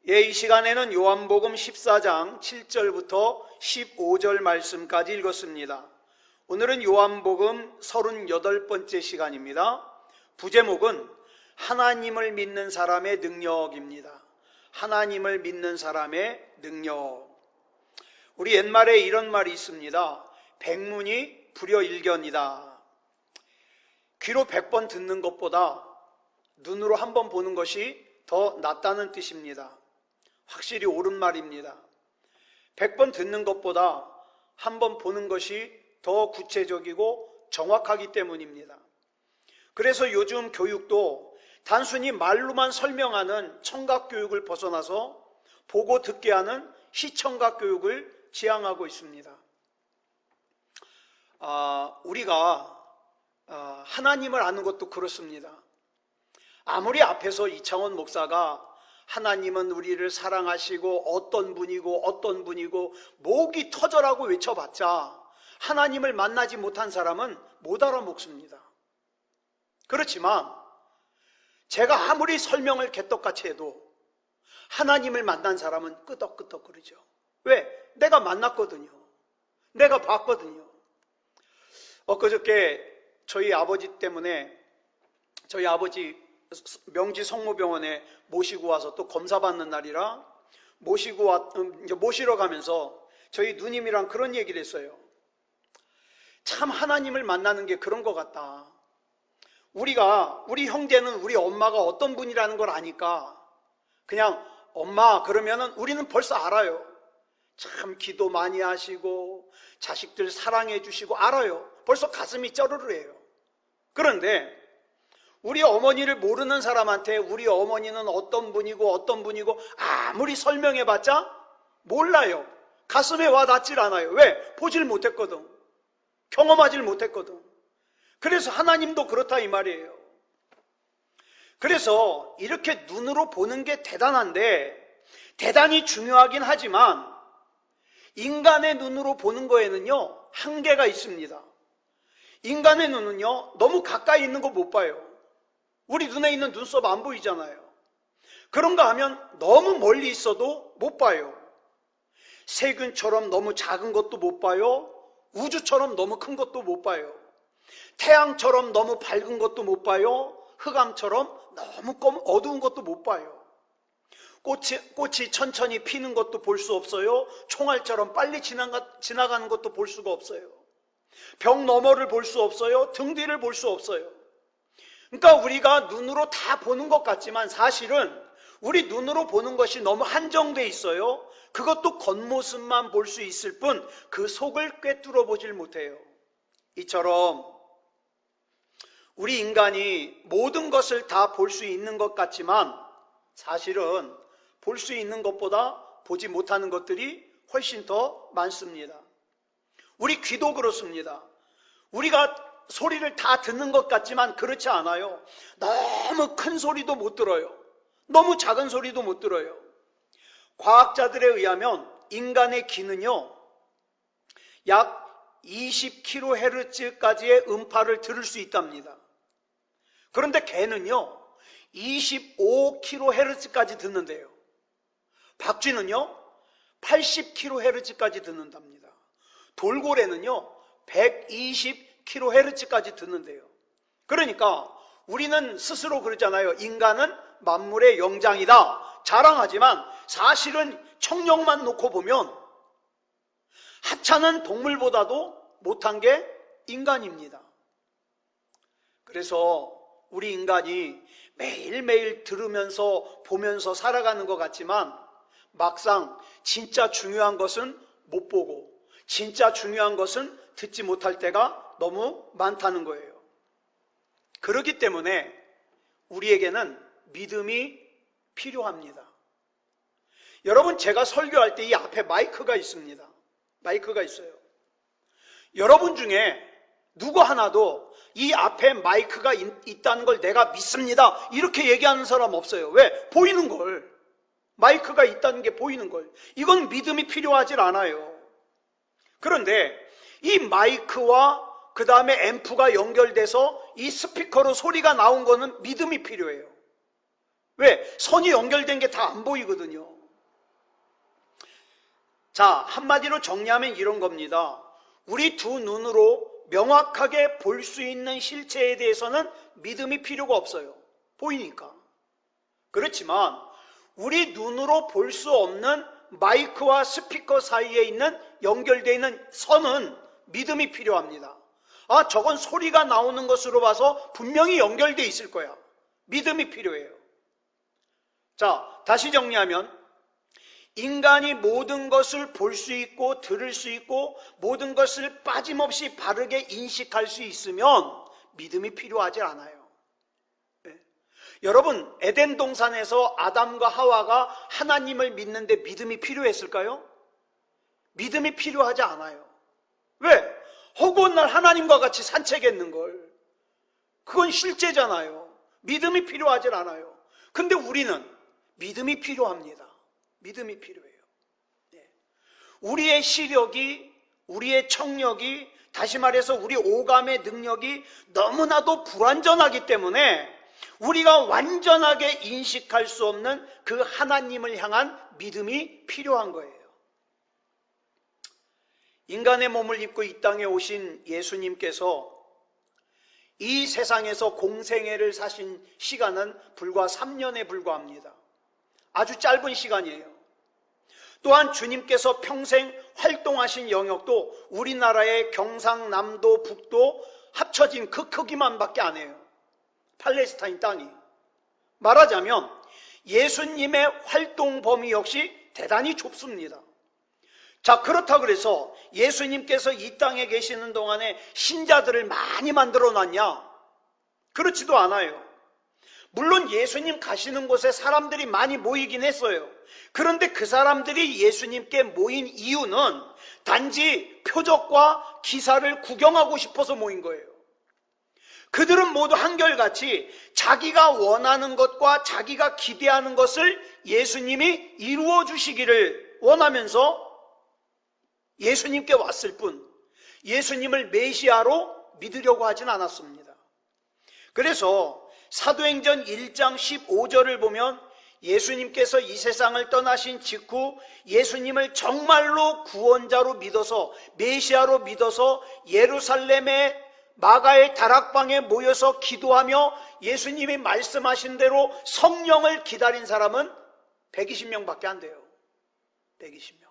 이 시간에는 요한복음 14장 7절부터 15절 말씀까지 읽었습니다. 오늘은 요한복음 38번째 시간입니다. 부제목은 하나님을 믿는 사람의 능력입니다. 하나님을 믿는 사람의 능력. 우리 옛말에 이런 말이 있습니다. 백문이 불여일견이다. 귀로 100번 듣는 것보다 눈으로 한 번 보는 것이 더 낫다는 뜻입니다. 확실히 옳은 말입니다. 100번 듣는 것보다 한 번 보는 것이 더 구체적이고 정확하기 때문입니다. 그래서 요즘 교육도 단순히 말로만 설명하는 청각 교육을 벗어나서 보고 듣게 하는 시청각 교육을 지향하고 있습니다. 우리가 하나님을 아는 것도 그렇습니다. 아무리 앞에서 이창원 목사가 하나님은 우리를 사랑하시고 어떤 분이고 목이 터져라고 외쳐봤자 하나님을 만나지 못한 사람은 못 알아먹습니다. 그렇지만 제가 아무리 설명을 개떡같이 해도 하나님을 만난 사람은 끄덕끄덕거리죠. 왜? 내가 만났거든요. 내가 봤거든요. 엊그저께 저희 아버지 때문에 저희 아버지 명지 성모병원에 모시고 와서 또 검사받는 날이라 모시러 가면서 저희 누님이랑 그런 얘기를 했어요. 참 하나님을 만나는 게 그런 것 같다. 우리 형제는 우리 엄마가 어떤 분이라는 걸 아니까 그냥 엄마 그러면은 우리는 벌써 알아요. 참 기도 많이 하시고 자식들 사랑해 주시고 알아요. 벌써 가슴이 쩌르르해요. 그런데 우리 어머니를 모르는 사람한테 우리 어머니는 어떤 분이고 아무리 설명해봤자 몰라요. 가슴에 와 닿질 않아요. 왜? 보질 못했거든. 경험하질 못했거든. 그래서 하나님도 그렇다 이 말이에요. 그래서 이렇게 눈으로 보는 게 대단한데 대단히 중요하긴 하지만 인간의 눈으로 보는 거에는요 한계가 있습니다. 인간의 눈은요 너무 가까이 있는 거 못 봐요. 우리 눈에 있는 눈썹 안 보이잖아요. 그런가 하면 너무 멀리 있어도 못 봐요. 세균처럼 너무 작은 것도 못 봐요. 우주처럼 너무 큰 것도 못 봐요. 태양처럼 너무 밝은 것도 못 봐요. 흑암처럼 너무 어두운 것도 못 봐요. 꽃이 천천히 피는 것도 볼 수 없어요. 총알처럼 빨리 지나가는 것도 볼 수가 없어요. 벽 너머를 볼 수 없어요. 등 뒤를 볼 수 없어요. 그러니까 우리가 눈으로 다 보는 것 같지만 사실은 우리 눈으로 보는 것이 너무 한정돼 있어요. 그것도 겉모습만 볼 수 있을 뿐 그 속을 꿰뚫어 보질 못해요. 이처럼 우리 인간이 모든 것을 다 볼 수 있는 것 같지만 사실은 볼 수 있는 것보다 보지 못하는 것들이 훨씬 더 많습니다. 우리 귀도 그렇습니다. 우리가 소리를 다 듣는 것 같지만 그렇지 않아요. 너무 큰 소리도 못 들어요. 너무 작은 소리도 못 들어요. 과학자들에 의하면 인간의 귀는요 약 20kHz까지의 음파를 들을 수 있답니다. 그런데 개는요 25kHz까지 듣는데요. 박쥐는요 80kHz까지 듣는답니다. 돌고래는요 120kHz까지 듣는데요. 그러니까 우리는 스스로 그러잖아요. 인간은 만물의 영장이다 자랑하지만 사실은 청력만 놓고 보면 하찮은 동물보다도 못한 게 인간입니다. 그래서 우리 인간이 매일매일 들으면서 보면서 살아가는 것 같지만 막상 진짜 중요한 것은 못 보고 진짜 중요한 것은 듣지 못할 때가 너무 많다는 거예요. 그렇기 때문에 우리에게는 믿음이 필요합니다. 여러분 제가 설교할 때 이 앞에 마이크가 있습니다. 마이크가 있어요. 여러분 중에 누구 하나도 이 앞에 마이크가 있다는 걸 내가 믿습니다 이렇게 얘기하는 사람 없어요. 왜? 보이는 걸. 마이크가 있다는 게 보이는 걸. 이건 믿음이 필요하질 않아요. 그런데 이 마이크와 그 다음에 앰프가 연결돼서 이 스피커로 소리가 나온 거는 믿음이 필요해요. 왜? 선이 연결된 게 다 안 보이거든요. 자, 한마디로 정리하면 이런 겁니다. 우리 두 눈으로 명확하게 볼 수 있는 실체에 대해서는 믿음이 필요가 없어요. 보이니까. 그렇지만 우리 눈으로 볼 수 없는 마이크와 스피커 사이에 있는 연결되어 있는 선은 믿음이 필요합니다. 아, 저건 소리가 나오는 것으로 봐서 분명히 연결되어 있을 거야. 믿음이 필요해요. 자, 다시 정리하면 인간이 모든 것을 볼 수 있고 들을 수 있고 모든 것을 빠짐없이 바르게 인식할 수 있으면 믿음이 필요하지 않아요. 네. 여러분, 에덴 동산에서 아담과 하와가 하나님을 믿는데 믿음이 필요했을까요? 믿음이 필요하지 않아요. 왜? 허구한 날 하나님과 같이 산책했는 걸. 그건 실제잖아요. 믿음이 필요하지 않아요. 근데 우리는 믿음이 필요합니다. 믿음이 필요해요. 네. 우리의 시력이, 우리의 청력이, 다시 말해서 우리 오감의 능력이 너무나도 불완전하기 때문에 우리가 완전하게 인식할 수 없는 그 하나님을 향한 믿음이 필요한 거예요. 인간의 몸을 입고 이 땅에 오신 예수님께서 이 세상에서 공생애를 사신 시간은 불과 3년에 불과합니다. 아주 짧은 시간이에요. 또한 주님께서 평생 활동하신 영역도 우리나라의 경상남도, 북도 합쳐진 그 크기만밖에 안 해요. 팔레스타인 땅이. 말하자면 예수님의 활동 범위 역시 대단히 좁습니다. 자, 그렇다고 그래서 예수님께서 이 땅에 계시는 동안에 신자들을 많이 만들어 놨냐? 그렇지도 않아요. 물론 예수님 가시는 곳에 사람들이 많이 모이긴 했어요. 그런데 그 사람들이 예수님께 모인 이유는 단지 표적과 기사를 구경하고 싶어서 모인 거예요. 그들은 모두 한결같이 자기가 원하는 것과 자기가 기대하는 것을 예수님이 이루어 주시기를 원하면서 예수님께 왔을 뿐 예수님을 메시아로 믿으려고 하진 않았습니다. 그래서 사도행전 1장 15절을 보면 예수님께서 이 세상을 떠나신 직후 예수님을 정말로 구원자로 믿어서 메시아로 믿어서 예루살렘의 마가의 다락방에 모여서 기도하며 예수님이 말씀하신 대로 성령을 기다린 사람은 120명밖에 안 돼요. 120명.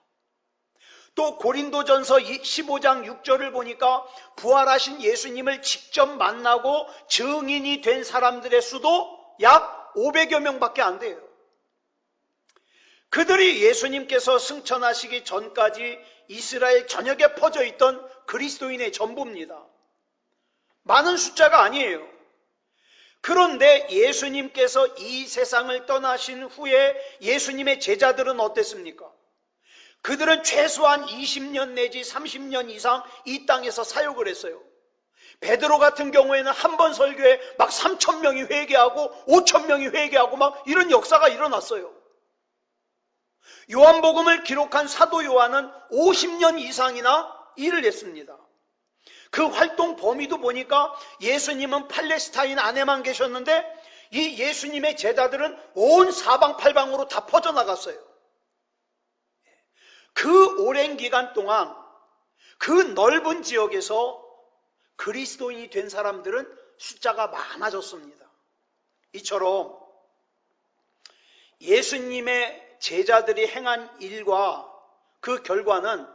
또 고린도전서 15장 6절을 보니까 부활하신 예수님을 직접 만나고 증인이 된 사람들의 수도 약 500여 명밖에 안 돼요. 그들이 예수님께서 승천하시기 전까지 이스라엘 전역에 퍼져 있던 그리스도인의 전부입니다. 많은 숫자가 아니에요. 그런데 예수님께서 이 세상을 떠나신 후에 예수님의 제자들은 어땠습니까? 그들은 최소한 20년 내지 30년 이상 이 땅에서 사역을 했어요. 베드로 같은 경우에는 한 번 설교에 막 3,000명이 회개하고 5,000명이 회개하고 막 이런 역사가 일어났어요. 요한복음을 기록한 사도 요한은 50년 이상이나 일을 했습니다. 그 활동 범위도 보니까 예수님은 팔레스타인 안에만 계셨는데 이 예수님의 제자들은 온 사방팔방으로 다 퍼져나갔어요. 그 오랜 기간 동안 그 넓은 지역에서 그리스도인이 된 사람들은 숫자가 많아졌습니다. 이처럼 예수님의 제자들이 행한 일과 그 결과는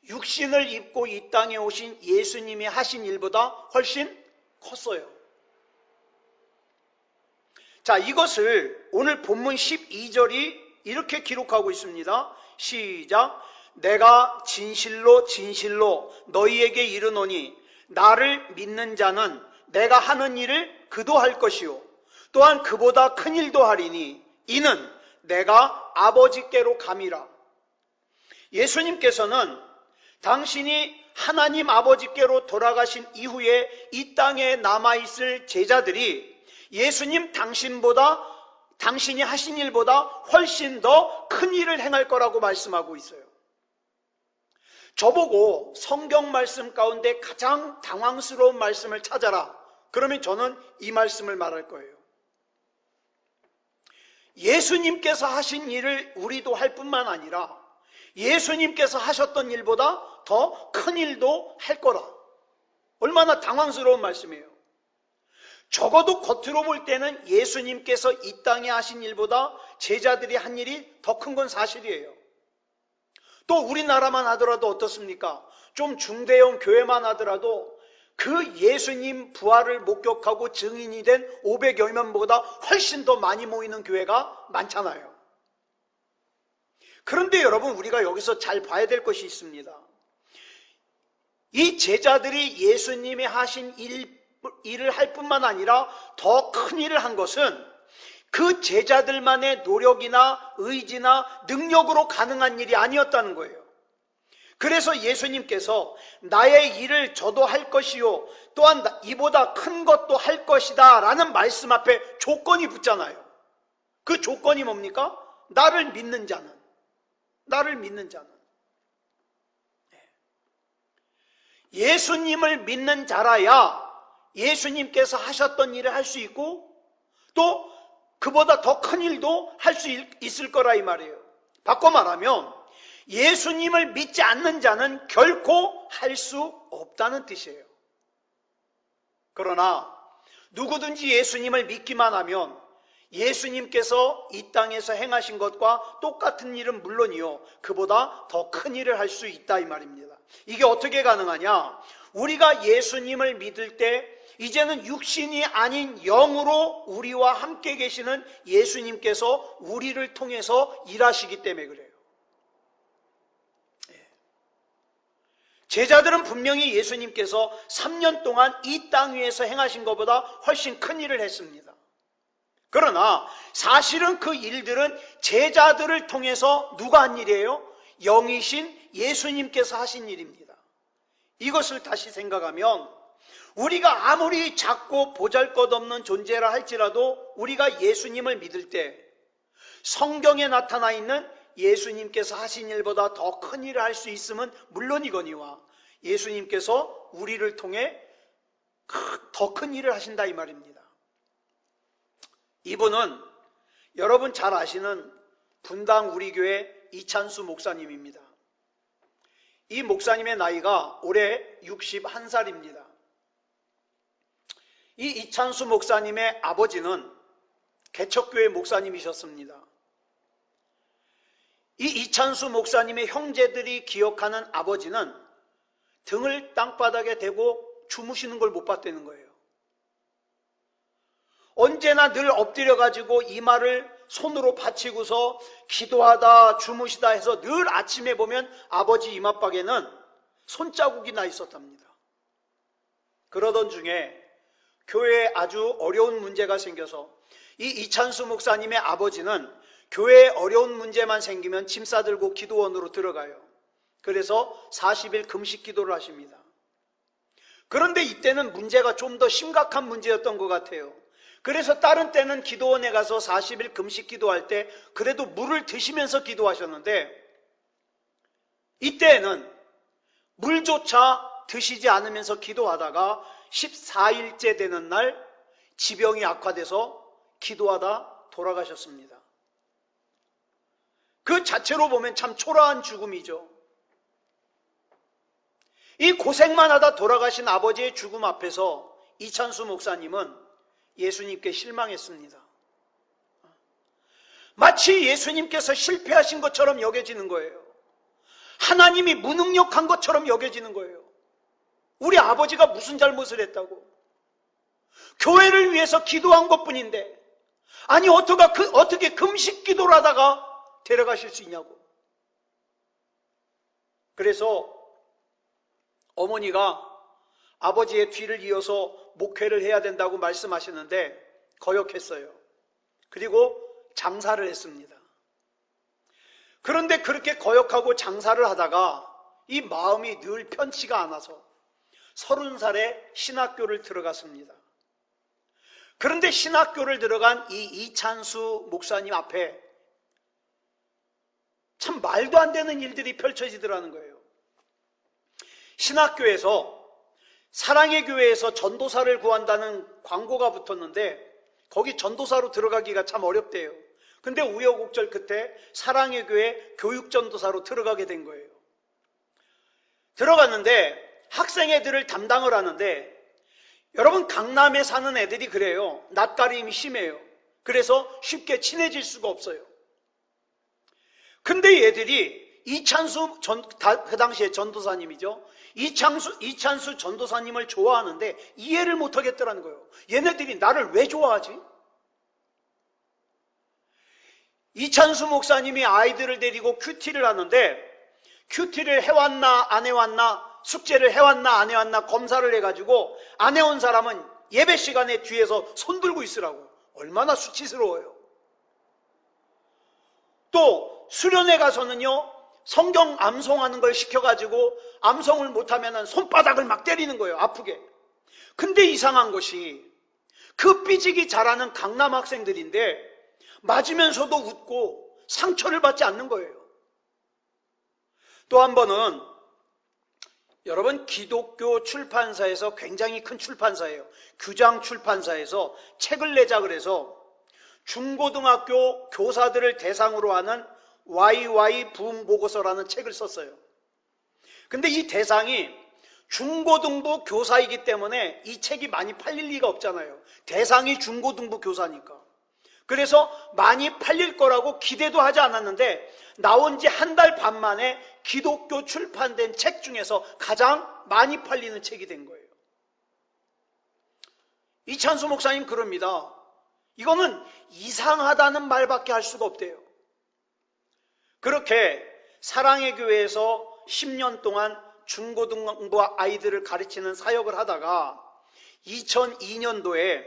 육신을 입고 이 땅에 오신 예수님이 하신 일보다 훨씬 컸어요. 자, 이것을 오늘 본문 12절이 이렇게 기록하고 있습니다. 시작. 내가 진실로 진실로 너희에게 이르노니 나를 믿는 자는 내가 하는 일을 그도 할 것이요 또한 그보다 큰 일도 하리니 이는 내가 아버지께로 감이라. 예수님께서는 당신이 하나님 아버지께로 돌아가신 이후에 이 땅에 남아있을 제자들이 예수님 당신이 하신 일보다 훨씬 더 큰 일을 행할 거라고 말씀하고 있어요. 저보고 성경 말씀 가운데 가장 당황스러운 말씀을 찾아라. 그러면 저는 이 말씀을 말할 거예요. 예수님께서 하신 일을 우리도 할 뿐만 아니라 예수님께서 하셨던 일보다 더 큰 일도 할 거라. 얼마나 당황스러운 말씀이에요. 적어도 겉으로 볼 때는 예수님께서 이 땅에 하신 일보다 제자들이 한 일이 더 큰 건 사실이에요. 또 우리나라만 하더라도 어떻습니까? 좀 중대형 교회만 하더라도 그 예수님 부활을 목격하고 증인이 된 500여 명보다 훨씬 더 많이 모이는 교회가 많잖아요. 그런데 여러분, 우리가 여기서 잘 봐야 될 것이 있습니다. 이 제자들이 예수님이 하신 일을 할 뿐만 아니라 더 큰 일을 한 것은 그 제자들만의 노력이나 의지나 능력으로 가능한 일이 아니었다는 거예요. 그래서 예수님께서 나의 일을 저도 할 것이요 또한 이보다 큰 것도 할 것이다 라는 말씀 앞에 조건이 붙잖아요. 그 조건이 뭡니까? 나를 믿는 자는. 예수님을 믿는 자라야 예수님께서 하셨던 일을 할 수 있고 또 그보다 더 큰 일도 할 수 있을 거라 이 말이에요. 바꿔 말하면 예수님을 믿지 않는 자는 결코 할 수 없다는 뜻이에요. 그러나 누구든지 예수님을 믿기만 하면 예수님께서 이 땅에서 행하신 것과 똑같은 일은 물론이요 그보다 더 큰 일을 할 수 있다 이 말입니다. 이게 어떻게 가능하냐? 우리가 예수님을 믿을 때 이제는 육신이 아닌 영으로 우리와 함께 계시는 예수님께서 우리를 통해서 일하시기 때문에 그래요. 제자들은 분명히 예수님께서 3년 동안 이 땅 위에서 행하신 것보다 훨씬 큰 일을 했습니다. 그러나 사실은 그 일들은 제자들을 통해서 누가 한 일이에요? 영이신 예수님께서 하신 일입니다. 이것을 다시 생각하면 우리가 아무리 작고 보잘것없는 존재라 할지라도 우리가 예수님을 믿을 때 성경에 나타나 있는 예수님께서 하신 일보다 더 큰 일을 할 수 있음은 물론이거니와 예수님께서 우리를 통해 더 큰 일을 하신다 이 말입니다. 이분은 여러분 잘 아시는 분당 우리 교회 이찬수 목사님입니다. 이 목사님의 나이가 올해 61살입니다. 이 이찬수 목사님의 아버지는 개척교회 목사님이셨습니다. 이 이찬수 목사님의 형제들이 기억하는 아버지는 등을 땅바닥에 대고 주무시는 걸 못 봤다는 거예요. 언제나 늘 엎드려가지고 이마를 손으로 받치고서 기도하다 주무시다 해서 늘 아침에 보면 아버지 이마박에는 손자국이 나 있었답니다. 그러던 중에 교회에 아주 어려운 문제가 생겨서 이 이찬수 목사님의 아버지는 교회에 어려운 문제만 생기면 짐 싸들고 기도원으로 들어가요. 그래서 40일 금식 기도를 하십니다. 그런데 이때는 문제가 좀 더 심각한 문제였던 것 같아요. 그래서 다른 때는 기도원에 가서 40일 금식 기도할 때 그래도 물을 드시면서 기도하셨는데 이때에는 물조차 드시지 않으면서 기도하다가 14일째 되는 날 지병이 악화돼서 기도하다 돌아가셨습니다. 그 자체로 보면 참 초라한 죽음이죠. 이 고생만 하다 돌아가신 아버지의 죽음 앞에서 이찬수 목사님은 예수님께 실망했습니다. 마치 예수님께서 실패하신 것처럼 여겨지는 거예요. 하나님이 무능력한 것처럼 여겨지는 거예요. 우리 아버지가 무슨 잘못을 했다고? 교회를 위해서 기도한 것뿐인데 아니 어떻게 금식 기도를 하다가 데려가실 수 있냐고. 그래서 어머니가 아버지의 뒤를 이어서 목회를 해야 된다고 말씀하셨는데 거역했어요. 그리고 장사를 했습니다. 그런데 그렇게 거역하고 장사를 하다가 이 마음이 늘 편치가 않아서 30살에 신학교를 들어갔습니다. 그런데 신학교를 들어간 이 이찬수 목사님 앞에 참 말도 안 되는 일들이 펼쳐지더라는 거예요. 신학교에서 사랑의 교회에서 전도사를 구한다는 광고가 붙었는데 거기 전도사로 들어가기가 참 어렵대요. 근데 우여곡절 끝에 사랑의 교회 교육전도사로 들어가게 된 거예요. 들어갔는데 학생 애들을 담당을 하는데, 여러분 강남에 사는 애들이 그래요. 낯가림이 심해요. 그래서 쉽게 친해질 수가 없어요. 근데 얘들이 이찬수 그 당시에 전도사님이죠. 이찬수 전도사님을 좋아하는데 이해를 못하겠더라는 거예요. 얘네들이 나를 왜 좋아하지? 이찬수 목사님이 아이들을 데리고 큐티를 하는데, 큐티를 해왔나 안 해왔나, 숙제를 해왔나 안 해왔나 검사를 해가지고 안 해온 사람은 예배 시간에 뒤에서 손 들고 있으라고. 얼마나 수치스러워요. 또 수련회 가서는요, 성경 암송하는 걸 시켜가지고 암송을 못하면 손바닥을 막 때리는 거예요. 아프게. 근데 이상한 것이 그 삐지기 잘하는 강남 학생들인데 맞으면서도 웃고 상처를 받지 않는 거예요. 또 한 번은, 여러분 기독교 출판사에서, 굉장히 큰 출판사예요. 규장 출판사에서 책을 내자 그래서 중고등학교 교사들을 대상으로 하는 YY 부흥보고서라는 책을 썼어요. 근데 이 대상이 중고등부 교사이기 때문에 이 책이 많이 팔릴 리가 없잖아요. 대상이 중고등부 교사니까. 그래서 많이 팔릴 거라고 기대도 하지 않았는데, 나온 지 한 달 반 만에 기독교 출판된 책 중에서 가장 많이 팔리는 책이 된 거예요. 이찬수 목사님 그럽니다. 이거는 이상하다는 말밖에 할 수가 없대요. 그렇게 사랑의 교회에서 10년 동안 중고등부 아이들을 가르치는 사역을 하다가 2002년도에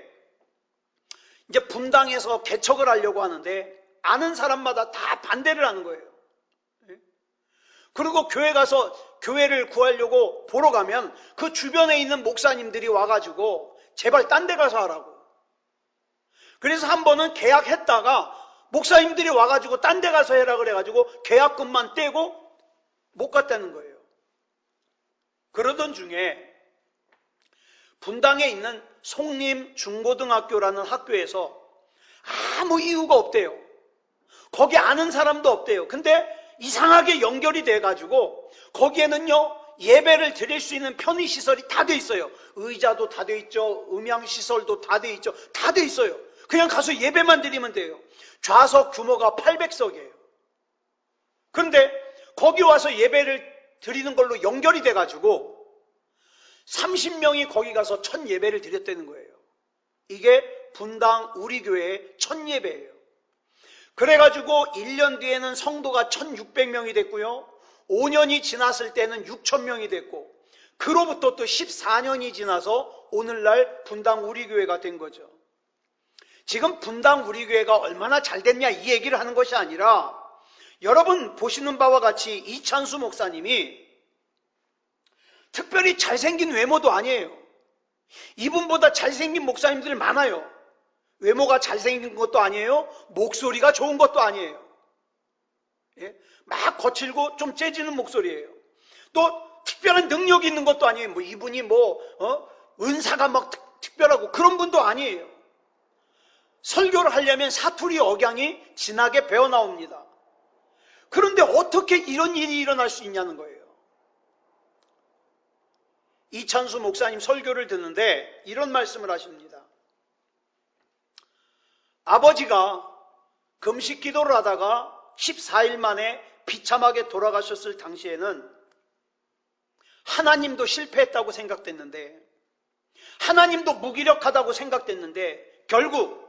이제 분당에서 개척을 하려고 하는데 아는 사람마다 다 반대를 하는 거예요. 그리고 교회 가서 교회를 구하려고 보러 가면 그 주변에 있는 목사님들이 와가지고 제발 딴 데 가서 하라고. 그래서 한 번은 계약했다가 목사님들이 와가지고 딴 데 가서 해라 그래가지고 계약금만 떼고 못 갔다는 거예요. 그러던 중에 분당에 있는 송림 중고등학교라는 학교에서 아무 이유가 없대요. 거기 아는 사람도 없대요. 근데 이상하게 연결이 돼가지고 거기에는요, 예배를 드릴 수 있는 편의시설이 다 돼 있어요. 의자도 다 돼 있죠. 음향시설도 다 돼 있죠. 다 돼 있어요. 그냥 가서 예배만 드리면 돼요. 좌석 규모가 800석이에요. 그런데 거기 와서 예배를 드리는 걸로 연결이 돼가지고 30명이 거기 가서 첫 예배를 드렸다는 거예요. 이게 분당 우리 교회의 첫 예배예요. 그래가지고 1년 뒤에는 성도가 1600명이 됐고요. 5년이 지났을 때는 6000명이 됐고, 그로부터 또 14년이 지나서 오늘날 분당 우리 교회가 된 거죠. 지금 분당 우리 교회가 얼마나 잘 됐냐 이 얘기를 하는 것이 아니라, 여러분 보시는 바와 같이 이찬수 목사님이 특별히 잘생긴 외모도 아니에요. 이분보다 잘생긴 목사님들 많아요. 외모가 잘생긴 것도 아니에요. 목소리가 좋은 것도 아니에요. 예? 막 거칠고 좀 재지는 목소리예요. 또 특별한 능력이 있는 것도 아니에요. 뭐 이분이 은사가 막 특별하고 그런 분도 아니에요. 설교를 하려면 사투리 억양이 진하게 배어 나옵니다. 그런데 어떻게 이런 일이 일어날 수 있냐는 거예요. 이찬수 목사님 설교를 듣는데 이런 말씀을 하십니다. 아버지가 금식 기도를 하다가 14일 만에 비참하게 돌아가셨을 당시에는 하나님도 실패했다고 생각됐는데, 하나님도 무기력하다고 생각됐는데, 결국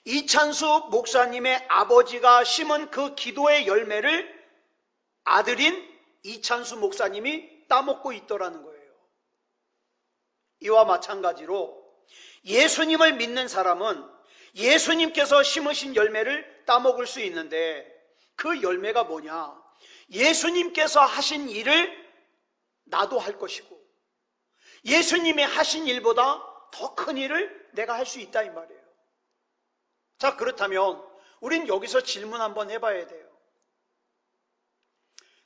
이찬수 목사님의 아버지가 심은 그 기도의 열매를 아들인 이찬수 목사님이 따먹고 있더라는 거예요. 이와 마찬가지로 예수님을 믿는 사람은 예수님께서 심으신 열매를 따먹을 수 있는데, 그 열매가 뭐냐? 예수님께서 하신 일을 나도 할 것이고, 예수님이 하신 일보다 더 큰 일을 내가 할 수 있다 이 말이에요. 자, 그렇다면 우린 여기서 질문 한번 해봐야 돼요.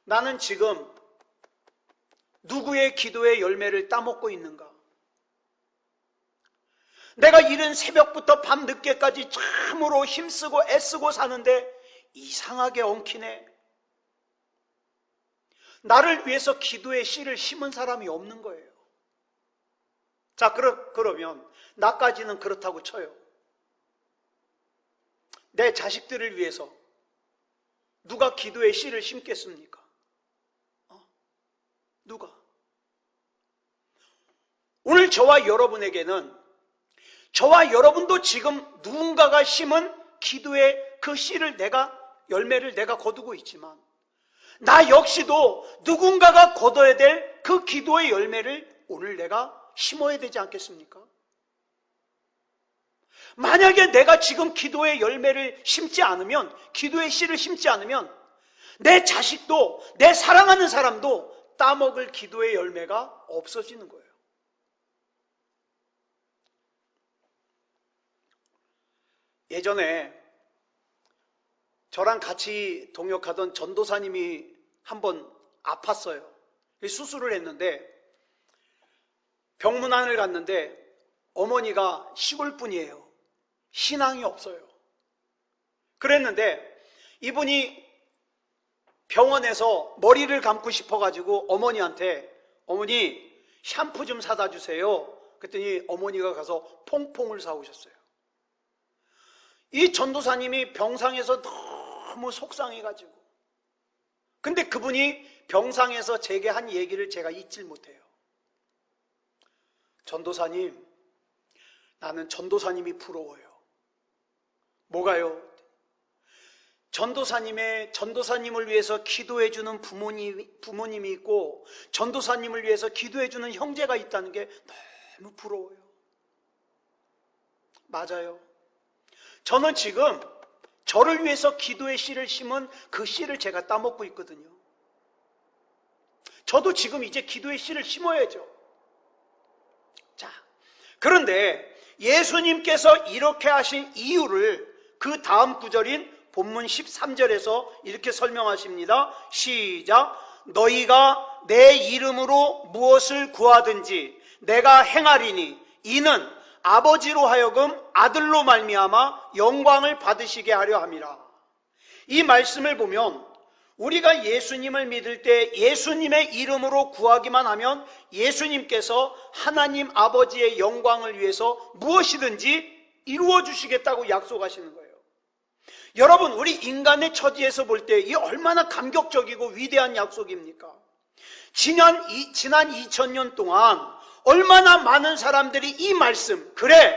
나는 지금 누구의 기도의 열매를 따먹고 있는가? 내가 이른 새벽부터 밤 늦게까지 참으로 힘쓰고 애쓰고 사는데 이상하게 엉키네. 나를 위해서 기도의 씨를 심은 사람이 없는 거예요. 자, 그러면 나까지는 그렇다고 쳐요. 내 자식들을 위해서 누가 기도의 씨를 심겠습니까? 누가? 오늘 저와 여러분에게는, 저와 여러분도 지금 누군가가 심은 기도의 그 씨를 열매를 내가 거두고 있지만, 나 역시도 누군가가 거둬야 될 그 기도의 열매를 오늘 내가 심어야 되지 않겠습니까? 만약에 내가 지금 기도의 열매를 심지 않으면, 기도의 씨를 심지 않으면 내 자식도, 내 사랑하는 사람도 따먹을 기도의 열매가 없어지는 거예요. 예전에 저랑 같이 동역하던 전도사님이 한번 아팠어요. 수술을 했는데 병문안을 갔는데 어머니가 시골 분이에요. 신앙이 없어요. 그랬는데 이분이 병원에서 머리를 감고 싶어가지고 어머니한테, 어머니 샴푸 좀 사다 주세요. 그랬더니 어머니가 가서 퐁퐁을 사오셨어요. 이 전도사님이 병상에서 너무 속상해가지고, 근데 그분이 병상에서 제게 한 얘기를 제가 잊질 못해요. 전도사님, 나는 전도사님이 부러워요. 뭐가요? 전도사님을 위해서 기도해주는 부모님이 있고, 전도사님을 위해서 기도해주는 형제가 있다는 게 너무 부러워요. 맞아요. 저는 지금 저를 위해서 기도의 씨를 심은 그 씨를 제가 따먹고 있거든요. 저도 지금 이제 기도의 씨를 심어야죠. 자, 그런데 예수님께서 이렇게 하신 이유를 그 다음 구절인 본문 13절에서 이렇게 설명하십니다. 시작. 너희가 내 이름으로 무엇을 구하든지 내가 행하리니 이는 아버지로 하여금 아들로 말미암아 영광을 받으시게 하려 함이라. 이 말씀을 보면 우리가 예수님을 믿을 때 예수님의 이름으로 구하기만 하면 예수님께서 하나님 아버지의 영광을 위해서 무엇이든지 이루어 주시겠다고 약속하시는 거예요. 여러분, 우리 인간의 처지에서 볼 때 이 얼마나 감격적이고 위대한 약속입니까? 지난 2000년 동안 얼마나 많은 사람들이 이 말씀, 그래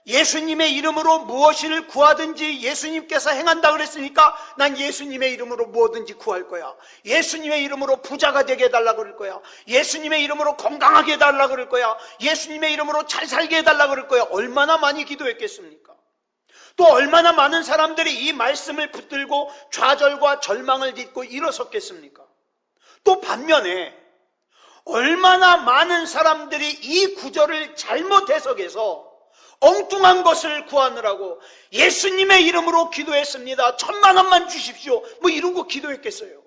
예수님의 이름으로 무엇을 구하든지 예수님께서 행한다 그랬으니까 난 예수님의 이름으로 뭐든지 구할 거야. 예수님의 이름으로 부자가 되게 해달라 그럴 거야. 예수님의 이름으로 건강하게 해달라 그럴 거야. 예수님의 이름으로 잘 살게 해달라 그럴 거야. 얼마나 많이 기도했겠습니까? 또 얼마나 많은 사람들이 이 말씀을 붙들고 좌절과 절망을 딛고 일어섰겠습니까? 또 반면에 얼마나 많은 사람들이 이 구절을 잘못 해석해서 엉뚱한 것을 구하느라고 예수님의 이름으로 기도했습니다. 1000만 원만 주십시오. 뭐 이러고 기도했겠어요.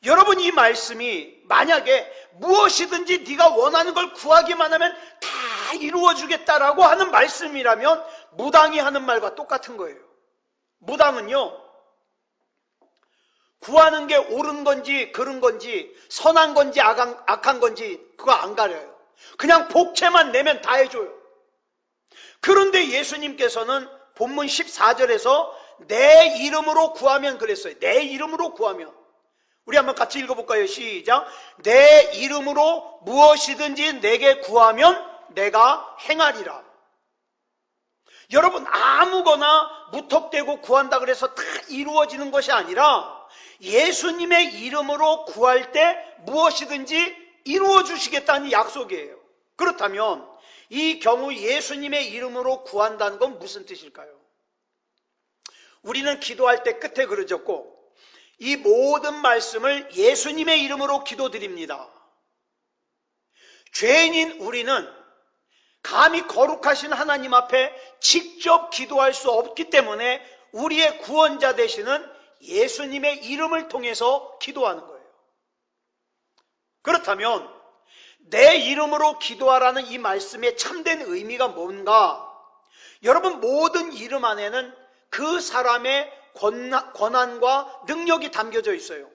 여러분, 이 말씀이 만약에 무엇이든지 네가 원하는 걸 구하기만 하면 다 이루어주겠다라고 하는 말씀이라면 무당이 하는 말과 똑같은 거예요. 무당은요, 구하는 게 옳은 건지 그른 건지 선한 건지 악한 건지 그거 안 가려요. 그냥 복채만 내면 다 해줘요. 그런데 예수님께서는 본문 14절에서 내 이름으로 구하면 그랬어요. 내 이름으로 구하면. 우리 한번 같이 읽어볼까요? 시작. 내 이름으로 무엇이든지 내게 구하면 내가 행하리라. 여러분, 아무거나 무턱대고 구한다 그래서 다 이루어지는 것이 아니라 예수님의 이름으로 구할 때 무엇이든지 이루어 주시겠다는 약속이에요. 그렇다면 이 경우 예수님의 이름으로 구한다는 건 무슨 뜻일까요? 우리는 기도할 때 끝에 그러졌고 이 모든 말씀을 예수님의 이름으로 기도드립니다. 죄인인 우리는 감히 거룩하신 하나님 앞에 직접 기도할 수 없기 때문에 우리의 구원자 되시는 예수님의 이름을 통해서 기도하는 거예요. 그렇다면 내 이름으로 기도하라는 이 말씀의 참된 의미가 뭔가? 여러분, 모든 이름 안에는 그 사람의 권한과 능력이 담겨져 있어요.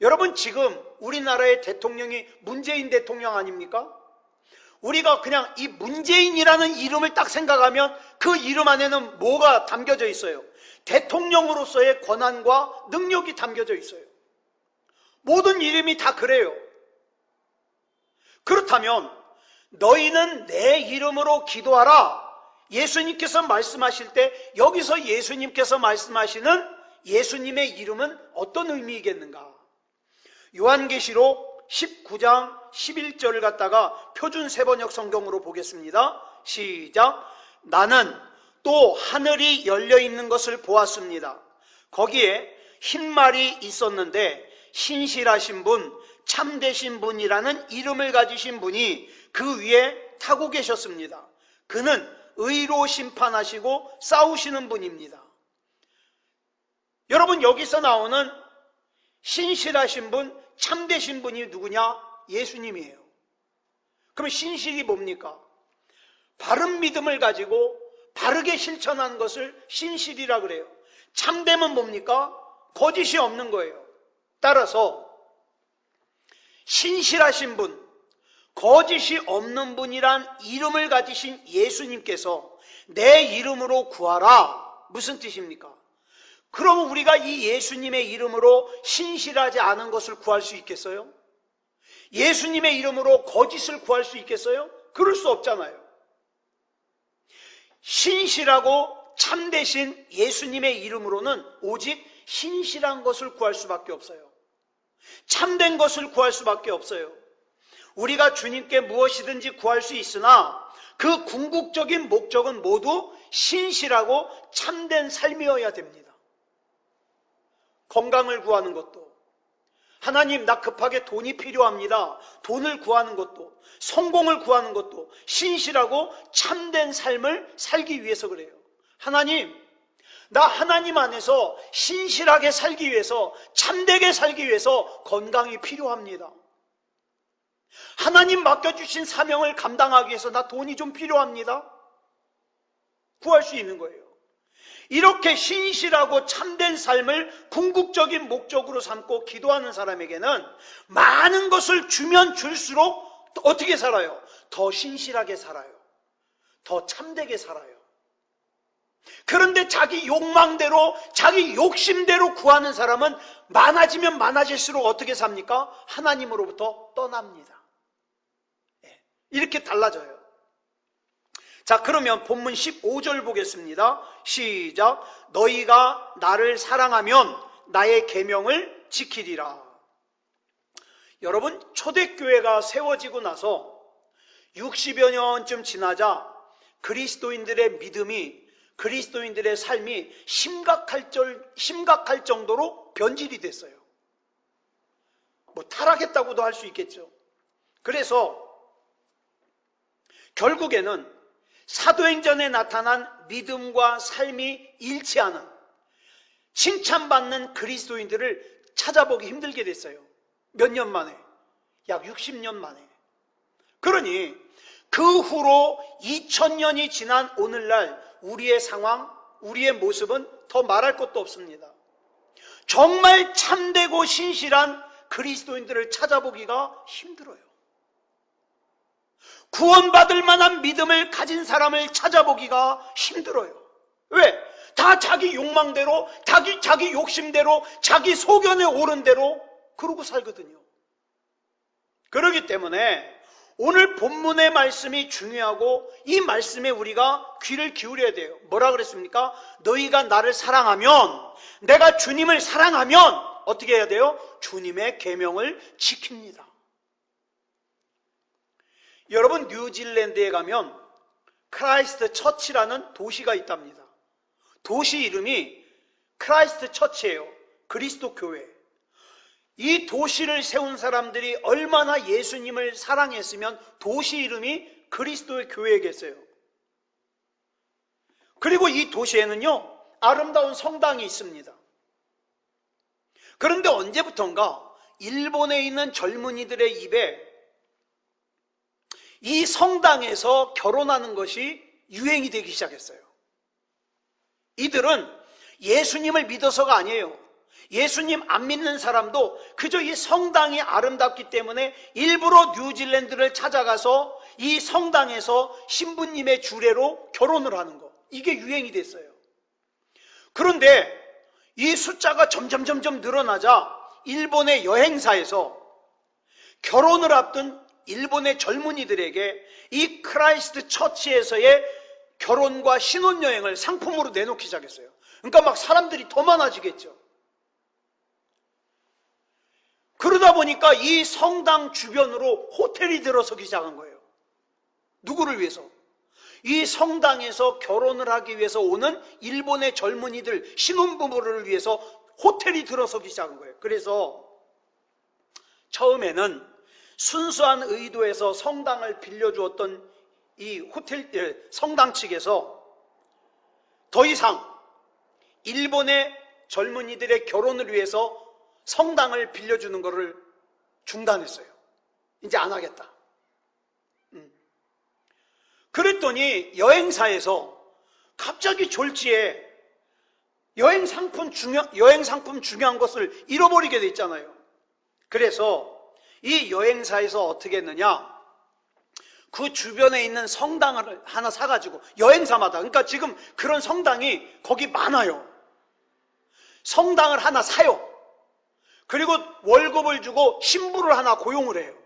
여러분, 지금 우리나라의 대통령이 문재인 대통령 아닙니까? 우리가 그냥 이 문재인이라는 이름을 딱 생각하면 그 이름 안에는 뭐가 담겨져 있어요? 대통령으로서의 권한과 능력이 담겨져 있어요. 모든 이름이 다 그래요. 그렇다면 너희는 내 이름으로 기도하라. 예수님께서 말씀하실 때 여기서 예수님께서 말씀하시는 예수님의 이름은 어떤 의미이겠는가? 요한계시록 19장 11절을 갖다가 표준 세번역 성경으로 보겠습니다. 시작. 나는 또 하늘이 열려 있는 것을 보았습니다. 거기에 흰 말이 있었는데 신실하신 분, 참되신 분이라는 이름을 가지신 분이 그 위에 타고 계셨습니다. 그는 의로 심판하시고 싸우시는 분입니다. 여러분, 여기서 나오는 신실하신 분, 참되신 분이 누구냐? 예수님이에요. 그럼 신실이 뭡니까? 바른 믿음을 가지고 바르게 실천하는 것을 신실이라 그래요. 참됨은 뭡니까? 거짓이 없는 거예요. 따라서 신실하신 분, 거짓이 없는 분이란 이름을 가지신 예수님께서 내 이름으로 구하라. 무슨 뜻입니까? 그럼 우리가 이 예수님의 이름으로 신실하지 않은 것을 구할 수 있겠어요? 예수님의 이름으로 거짓을 구할 수 있겠어요? 그럴 수 없잖아요. 신실하고 참되신 예수님의 이름으로는 오직 신실한 것을 구할 수밖에 없어요. 참된 것을 구할 수밖에 없어요. 우리가 주님께 무엇이든지 구할 수 있으나 그 궁극적인 목적은 모두 신실하고 참된 삶이어야 됩니다. 건강을 구하는 것도, 하나님 나 급하게 돈이 필요합니다. 돈을 구하는 것도, 성공을 구하는 것도 신실하고 참된 삶을 살기 위해서 그래요. 하나님, 나 하나님 안에서 신실하게 살기 위해서, 참되게 살기 위해서 건강이 필요합니다. 하나님 맡겨주신 사명을 감당하기 위해서 나 돈이 좀 필요합니다. 구할 수 있는 거예요. 이렇게 신실하고 참된 삶을 궁극적인 목적으로 삼고 기도하는 사람에게는 많은 것을 주면 줄수록 어떻게 살아요? 더 신실하게 살아요. 더 참되게 살아요. 그런데 자기 욕망대로, 자기 욕심대로 구하는 사람은 많아지면 많아질수록 어떻게 삽니까? 하나님으로부터 떠납니다. 이렇게 달라져요. 자, 그러면 본문 15절 보겠습니다. 시작. 너희가 나를 사랑하면 나의 계명을 지키리라. 여러분, 초대교회가 세워지고 나서 60여 년쯤 지나자 그리스도인들의 믿음이, 그리스도인들의 삶이 심각할 정도로 변질이 됐어요. 뭐 타락했다고도 할 수 있겠죠. 그래서 결국에는 사도행전에 나타난 믿음과 삶이 일치하는, 칭찬받는 그리스도인들을 찾아보기 힘들게 됐어요. 몇 년 만에? 약 60년 만에. 그러니 그 후로 2000년이 지난 오늘날 우리의 상황, 우리의 모습은 더 말할 것도 없습니다. 정말 참되고 신실한 그리스도인들을 찾아보기가 힘들어요. 구원받을 만한 믿음을 가진 사람을 찾아보기가 힘들어요. 왜? 다 자기 욕망대로, 자기 욕심대로, 자기 소견에 오른 대로 그러고 살거든요. 그렇기 때문에 오늘 본문의 말씀이 중요하고 이 말씀에 우리가 귀를 기울여야 돼요. 뭐라 그랬습니까? 너희가 나를 사랑하면, 내가 주님을 사랑하면 어떻게 해야 돼요? 주님의 계명을 지킵니다. 여러분, 뉴질랜드에 가면 크라이스트 처치라는 도시가 있답니다. 도시 이름이 크라이스트 처치예요. 그리스도 교회. 이 도시를 세운 사람들이 얼마나 예수님을 사랑했으면 도시 이름이 그리스도의 교회겠어요. 그리고 이 도시에는요, 아름다운 성당이 있습니다. 그런데 언제부턴가 일본에 있는 젊은이들의 입에 이 성당에서 결혼하는 것이 유행이 되기 시작했어요. 이들은 예수님을 믿어서가 아니에요. 예수님 안 믿는 사람도 그저 이 성당이 아름답기 때문에 일부러 뉴질랜드를 찾아가서 이 성당에서 신부님의 주례로 결혼을 하는 거, 이게 유행이 됐어요. 그런데 이 숫자가 점점 늘어나자 일본의 여행사에서 결혼을 앞둔 일본의 젊은이들에게 이 크라이스트 처치에서의 결혼과 신혼여행을 상품으로 내놓기 시작했어요. 그러니까 막 사람들이 더 많아지겠죠. 그러다 보니까 이 성당 주변으로 호텔이 들어서기 시작한 거예요. 누구를 위해서? 이 성당에서 결혼을 하기 위해서 오는 일본의 젊은이들, 신혼부부를 위해서 호텔이 들어서기 시작한 거예요. 그래서 처음에는 순수한 의도에서 성당을 빌려주었던 이 성당 측에서 더 이상 일본의 젊은이들의 결혼을 위해서 성당을 빌려주는 것을 중단했어요. 이제 안 하겠다. 그랬더니 여행사에서 갑자기 졸지에 여행 상품 중요한 것을 잃어버리게 돼 있잖아요. 그래서 이 여행사에서 어떻게 했느냐, 그 주변에 있는 성당을 하나 사가지고, 여행사마다, 그러니까 지금 그런 성당이 거기 많아요. 성당을 하나 사요. 그리고 월급을 주고 신부를 하나 고용을 해요.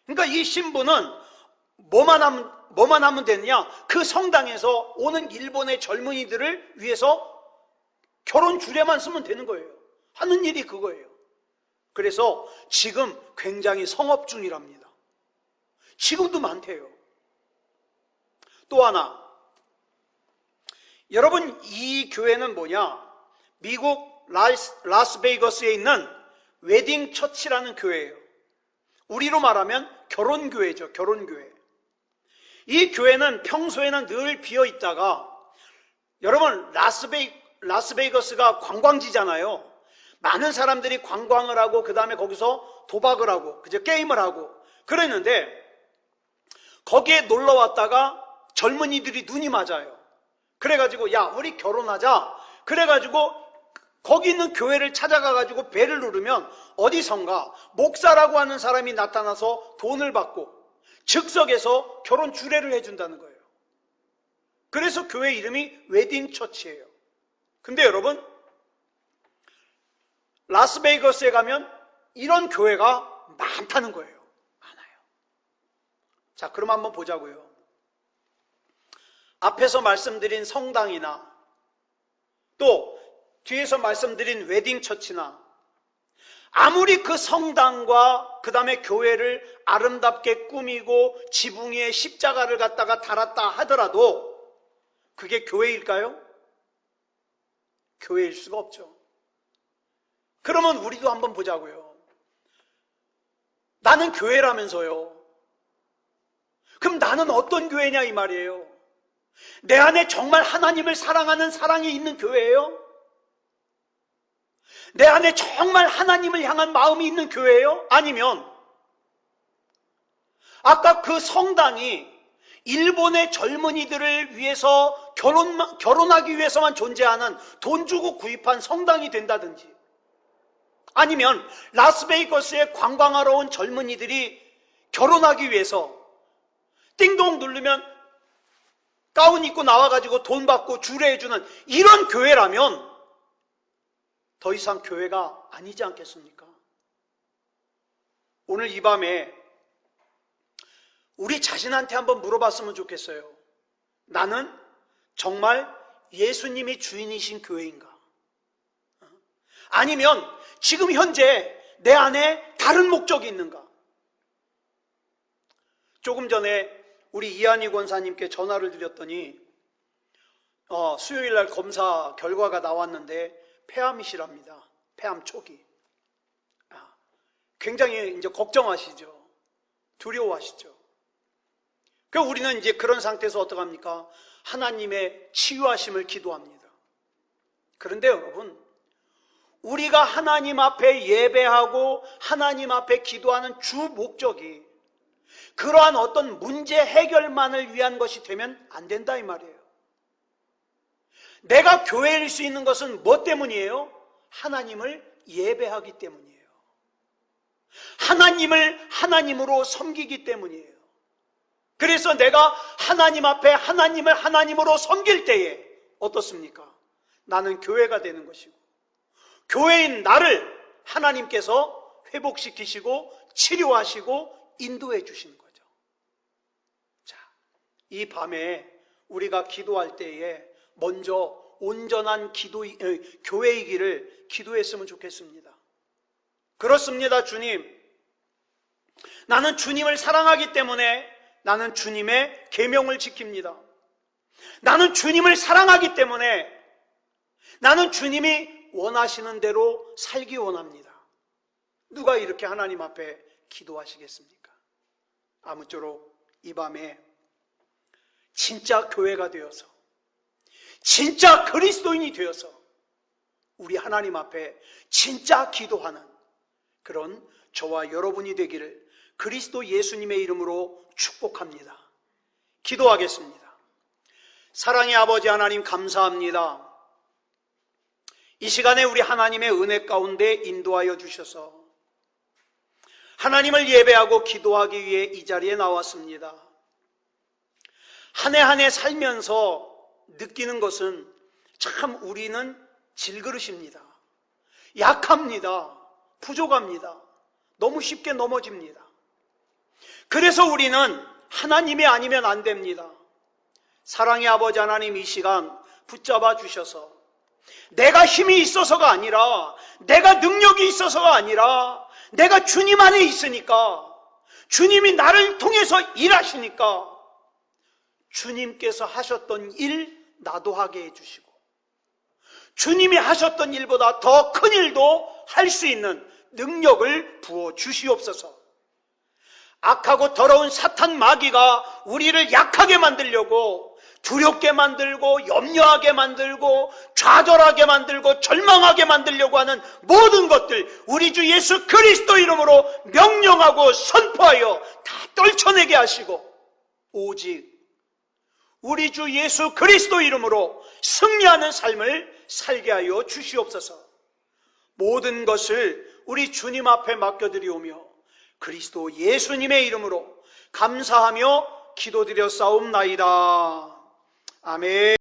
그러니까 이 신부는 뭐만 하면 되느냐, 그 성당에서 오는 일본의 젊은이들을 위해서 결혼 주례만 쓰면 되는 거예요. 하는 일이 그거예요. 그래서 지금 굉장히 성업 중이랍니다. 지금도 많대요. 또 하나, 여러분, 이 교회는 뭐냐? 미국 라스베이거스에 있는 웨딩 처치라는 교회예요. 우리로 말하면 결혼교회죠. 결혼교회. 이 교회는 평소에는 늘 비어 있다가, 여러분, 라스베이거스가 관광지잖아요. 많은 사람들이 관광을 하고 그 다음에 거기서 도박을 하고 그저 게임을 하고 그랬는데, 거기에 놀러 왔다가 젊은이들이 눈이 맞아요. 그래가지고 야, 우리 결혼하자. 그래가지고 거기 있는 교회를 찾아가가지고 벨을 누르면 어디선가 목사라고 하는 사람이 나타나서 돈을 받고 즉석에서 결혼 주례를 해준다는 거예요. 그래서 교회 이름이 웨딩 처치예요. 근데 여러분, 라스베이거스에 가면 이런 교회가 많다는 거예요. 많아요. 자, 그럼 한번 보자고요. 앞에서 말씀드린 성당이나 또 뒤에서 말씀드린 웨딩 처치나, 아무리 그 성당과 그 다음에 교회를 아름답게 꾸미고 지붕 위에 십자가를 갖다가 달았다 하더라도 그게 교회일까요? 교회일 수가 없죠. 그러면 우리도 한번 보자고요. 나는 교회라면서요. 그럼 나는 어떤 교회냐 이 말이에요. 내 안에 정말 하나님을 사랑하는 사랑이 있는 교회예요? 내 안에 정말 하나님을 향한 마음이 있는 교회예요? 아니면 아까 그 성당이 일본의 젊은이들을 위해서 결혼하기 위해서만 존재하는 돈 주고 구입한 성당이 된다든지, 아니면 라스베이거스에 관광하러 온 젊은이들이 결혼하기 위해서 띵동 누르면 가운 입고 나와가지고 돈 받고 주례해주는 이런 교회라면 더 이상 교회가 아니지 않겠습니까? 오늘 이 밤에 우리 자신한테 한번 물어봤으면 좋겠어요. 나는 정말 예수님이 주인이신 교회인가? 아니면 지금 현재 내 안에 다른 목적이 있는가? 조금 전에 우리 이한희 권사님께 전화를 드렸더니 수요일날 검사 결과가 나왔는데 폐암이시랍니다. 폐암 초기. 굉장히 이제 걱정하시죠. 두려워하시죠. 그래서 우리는 이제 그런 상태에서 어떡합니까? 하나님의 치유하심을 기도합니다. 그런데 여러분, 우리가 하나님 앞에 예배하고 하나님 앞에 기도하는 주 목적이 그러한 어떤 문제 해결만을 위한 것이 되면 안 된다 이 말이에요. 내가 교회일 수 있는 것은 뭐 때문이에요? 하나님을 예배하기 때문이에요. 하나님을 하나님으로 섬기기 때문이에요. 그래서 내가 하나님 앞에 하나님을 하나님으로 섬길 때에 어떻습니까? 나는 교회가 되는 것이고, 교회인 나를 하나님께서 회복시키시고 치료하시고 인도해 주시는 거죠. 자, 이 밤에 우리가 기도할 때에 먼저 온전한 교회이기를 기도했으면 좋겠습니다. 그렇습니다, 주님. 나는 주님을 사랑하기 때문에 나는 주님의 계명을 지킵니다. 나는 주님을 사랑하기 때문에 나는 주님이 원하시는 대로 살기 원합니다. 누가 이렇게 하나님 앞에 기도하시겠습니까? 아무쪼록 이 밤에 진짜 교회가 되어서, 진짜 그리스도인이 되어서 우리 하나님 앞에 진짜 기도하는 그런 저와 여러분이 되기를 그리스도 예수님의 이름으로 축복합니다. 기도하겠습니다. 사랑의 아버지 하나님, 감사합니다. 이 시간에 우리 하나님의 은혜 가운데 인도하여 주셔서 하나님을 예배하고 기도하기 위해 이 자리에 나왔습니다. 한 해 한 해 살면서 느끼는 것은 참 우리는 질그릇입니다. 약합니다. 부족합니다. 너무 쉽게 넘어집니다. 그래서 우리는 하나님이 아니면 안 됩니다. 사랑의 아버지 하나님, 이 시간 붙잡아 주셔서 내가 힘이 있어서가 아니라, 내가 능력이 있어서가 아니라, 내가 주님 안에 있으니까, 주님이 나를 통해서 일하시니까 주님께서 하셨던 일 나도 하게 해주시고, 주님이 하셨던 일보다 더 큰 일도 할 수 있는 능력을 부어 주시옵소서. 악하고 더러운 사탄 마귀가 우리를 약하게 만들려고, 두렵게 만들고, 염려하게 만들고, 좌절하게 만들고, 절망하게 만들려고 하는 모든 것들 우리 주 예수 그리스도 이름으로 명령하고 선포하여 다 떨쳐내게 하시고, 오직 우리 주 예수 그리스도 이름으로 승리하는 삶을 살게 하여 주시옵소서. 모든 것을 우리 주님 앞에 맡겨드리오며 그리스도 예수님의 이름으로 감사하며 기도드려 싸움나이다. 아멘.